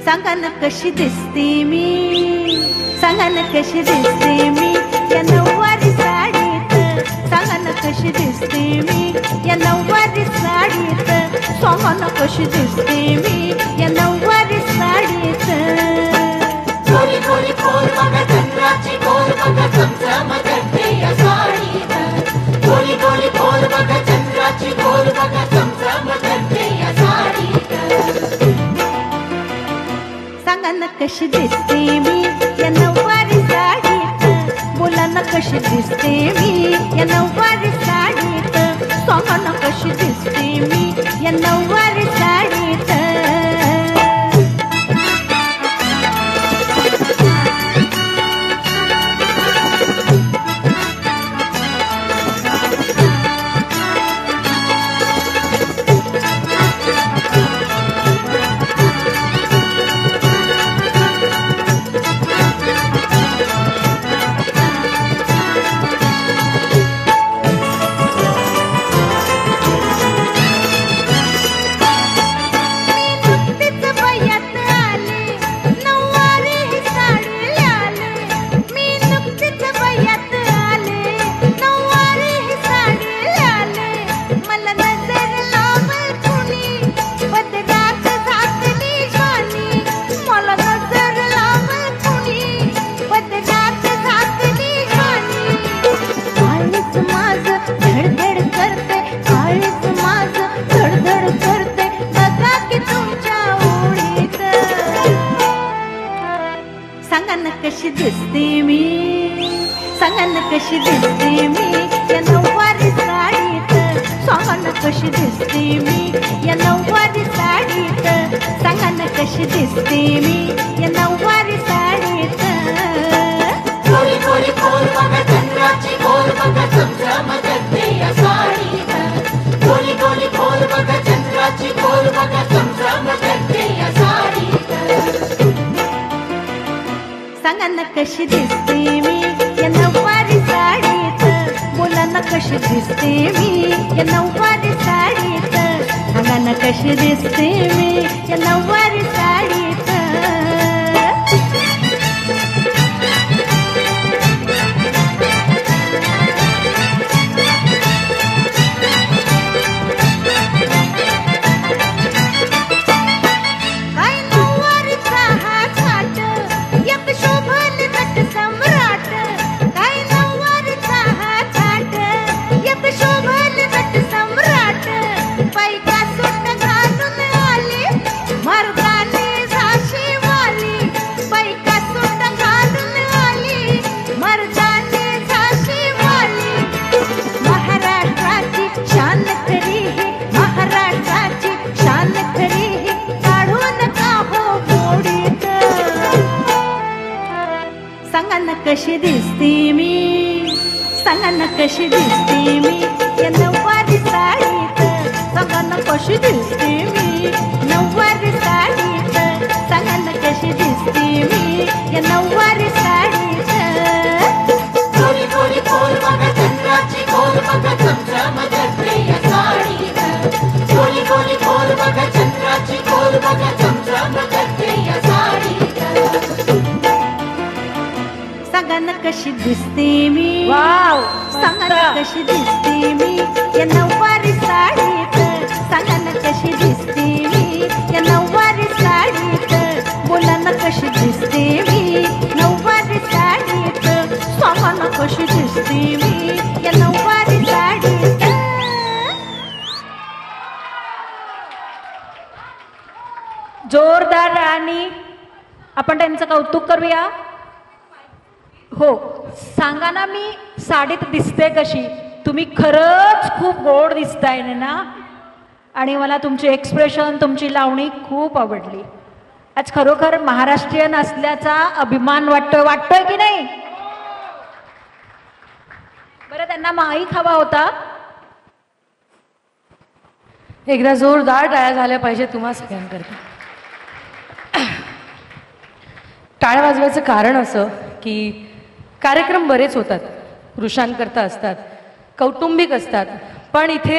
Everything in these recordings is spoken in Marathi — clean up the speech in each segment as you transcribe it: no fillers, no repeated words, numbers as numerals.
सांगा ना कशी दिसते मी, सांगा ना कशी दिसते मी या नऊवारी साडीत, सांगा ना कशी दिसते मी या नऊवारी साडीत, सांगा ना कशी दिसते मी या नऊवारी साडीत. गोरी गोरी पोर बघा चंद्राची गोर बघा चमचमते या साडीत, गोरी गोरी पोर बघा चंद्राची गोर बघा चमचमते या साडीत. सांगा ना कशी दिसते मी या नऊवारी साडीत, बोला ना कशी दिसते मी या नऊवारी साडीत, सांगा ना कशी दिसते मी या नऊवारी साडीत. सांगा ना कशी दिसते मी, सांगा ना कशी दिसते मी या नऊवारी साडीत, सांगा ना कशी दिसते मी या नऊवारी साडीत, सांगा ना कशी दिसते मी या नऊवारी साडीत. गोरी गोरी पोर बघा चंद्राची गोर बघा चमचमते या साडीत, गोरी गोरी पोर बघा चंद्राची गोर बघा चमचमते या साडीत. सांगा ना कशी दिसते मी या नऊवारी साडीत, बोला ना कशी दिसते मी या नऊवारी साडीत, सांगा ना कशी दिसते मी या नऊवारी साडीत. सांगा ना कशी दिसते मी, सांगा ना कशी दिसते मी या नऊवारी साडीत, सांगा ना कशी दिसते मी नऊवारी साडीत, सांगा ना कशी दिसते मी या नऊवारी साडीत. गोरी गोरी पोर बघा चंद्राची गोर बघा चमचमते या साडीत, गोरी गोरी पोर बघा चंद्राची गोर बघा चमचमते या साडीत. सांगा ना कशी दिसते मी, वाव, सांगा ना कशी दिसते मी या नऊवारी साडीत, सांगा ना कशी दिसते मी या नऊवारी साडीत, बोला ना कशी दिसते मी नऊवारी साडीत, सांगा ना कशी दिसते मी आपण त्यांचं कौतुक करूया. हो, सांगा ना, मी साडीत दिसते कशी? तुम्ही खरंच खूप गोड दिसताय ना, आणि मला तुमची एक्सप्रेशन, तुमची लावणी खूप आवडली. आज खरोखर महाराष्ट्रीयन असल्याचा अभिमान वाटतोय की नाही? बरं, त्यांना माईक हवा होता. एकदा जोरदार टाळ्या झाल्या पाहिजे तुम्हा सगळ्यांकरता. टाळ्या वाजवायचं कारण असं की कार्यक्रम बरेच होतात, पुरुषांकरता असतात, कौटुंबिक असतात, पण इथे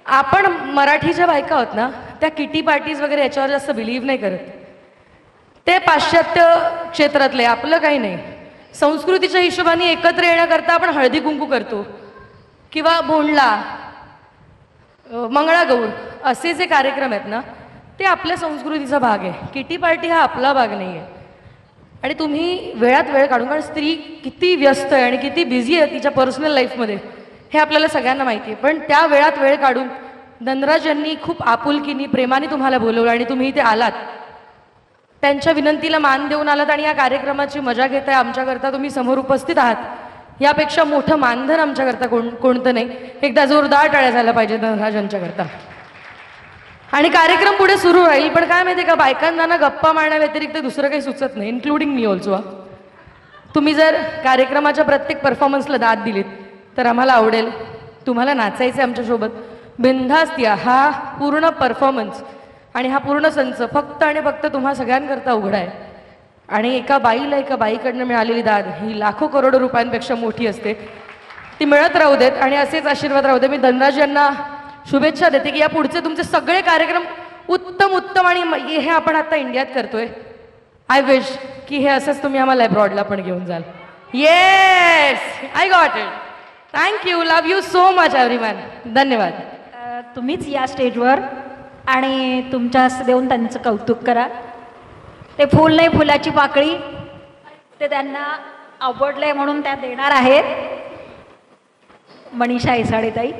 आपण मराठीच्या बायका आहोत ना, त्या किटी पार्टीज वगैरे याच्यावर जास्त बिलीव्ह नाही करत. ते पाश्चात्य क्षेत्रातले, आपलं काही नाही. संस्कृतीच्या हिशोबाने एकत्र येण्याकरता आपण हळदी कुंकू करतो किंवा बोंडला, मंगळागौर असे जे कार्यक्रम आहेत ना, ते आपल्या संस्कृतीचा भाग आहे. किटी पार्टी हा आपला भाग नाही आहे. आणि तुम्ही वेळात वेळ काढून, कारण स्त्री किती व्यस्त आहे आणि किती बिझी आहे तिच्या पर्सनल लाईफमध्ये हे आपल्याला सगळ्यांना माहिती आहे, पण त्या वेळात वेळ काढून धनराज यांनी खूप आपुलकीनी, प्रेमाने तुम्हाला बोलवलं आणि तुम्ही इथे आलात. त्यांच्या विनंतीला मान देऊन आलात आणि या कार्यक्रमाची मजा घेताय. आमच्याकरता तुम्ही समोर उपस्थित आहात, यापेक्षा मोठं मानधन आमच्याकरता कोणतं नाही. एकदा जोरदार टाळ्या झाल्या पाहिजे धनराज यांच्याकरता. आणि कार्यक्रम पुढे सुरू राहील, पण काय माहिती आहे का, बायकांना ना गप्पा मारण्या व्यतिरिक्त दुसरं काही सुचत नाही, इन्क्लुडिंग मी ऑल्सो. तुम्ही जर कार्यक्रमाच्या प्रत्येक परफॉर्मन्सला दाद दिलीत तर आम्हाला आवडेल. तुम्हाला नाचायचं आहे आमच्यासोबत, बिनधास्त या. हा पूर्ण परफॉर्मन्स आणि हा पूर्ण संच फक्त आणि फक्त तुम्हा सगळ्यांकरता उघडा आहे. आणि एका बाईला, एका बाईकडनं मिळालेली दाद ही लाखो करोडो रुपयांपेक्षा मोठी असते. ती मिळत राहू देत आणि असेच आशीर्वाद राहू दे. मी धनराज यांना शुभेच्छा देते की या पुढचे तुमचे सगळे कार्यक्रम उत्तम आणि हे आपण आता इंडियात करतोय. आय विश की हे असंच तुम्ही आम्हाला अब्रॉडला पण घेऊन जाल. Yes, I got it. Thank you, love you so much everyone. धन्यवाद. तुम्हीच या स्टेजवर आणि तुमच्या हस्ते देऊन त्यांचं कौतुक करा. ते फूल नाही, फुलाची पाकळी, ते त्यांना आवडलंय म्हणून त्या देणार आहेत. मनीषा येसाडेताई.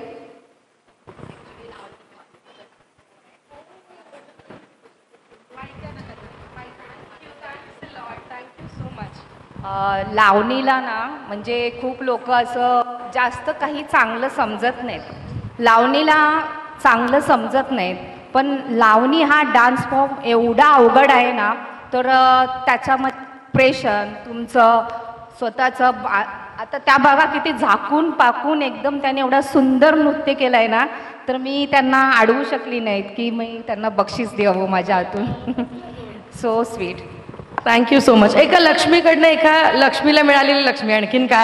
लावणीला ना म्हणजे खूप लोक असं जास्त काही चांगलं समजत नाहीत. लावणीला चांगलं समजत नाहीत, पण लावणी हा डान्स फॉर्म एवढा अवघड आहे ना, तर त्याच्यामध्ये प्रेशन तुमचं स्वतःचं आता त्या बघा किती झाकून पाकून एकदम त्याने एवढा सुंदर नृत्य केलं आहे ना, तर मी त्यांना अडवू शकली नाहीत की मी त्यांना बक्षीस द्यावं माझ्या हातून. So sweet. Thank you so much. एका लक्ष्मीकडनं एका लक्ष्मीला मिळालेली लक्ष्मी आणखीन काय.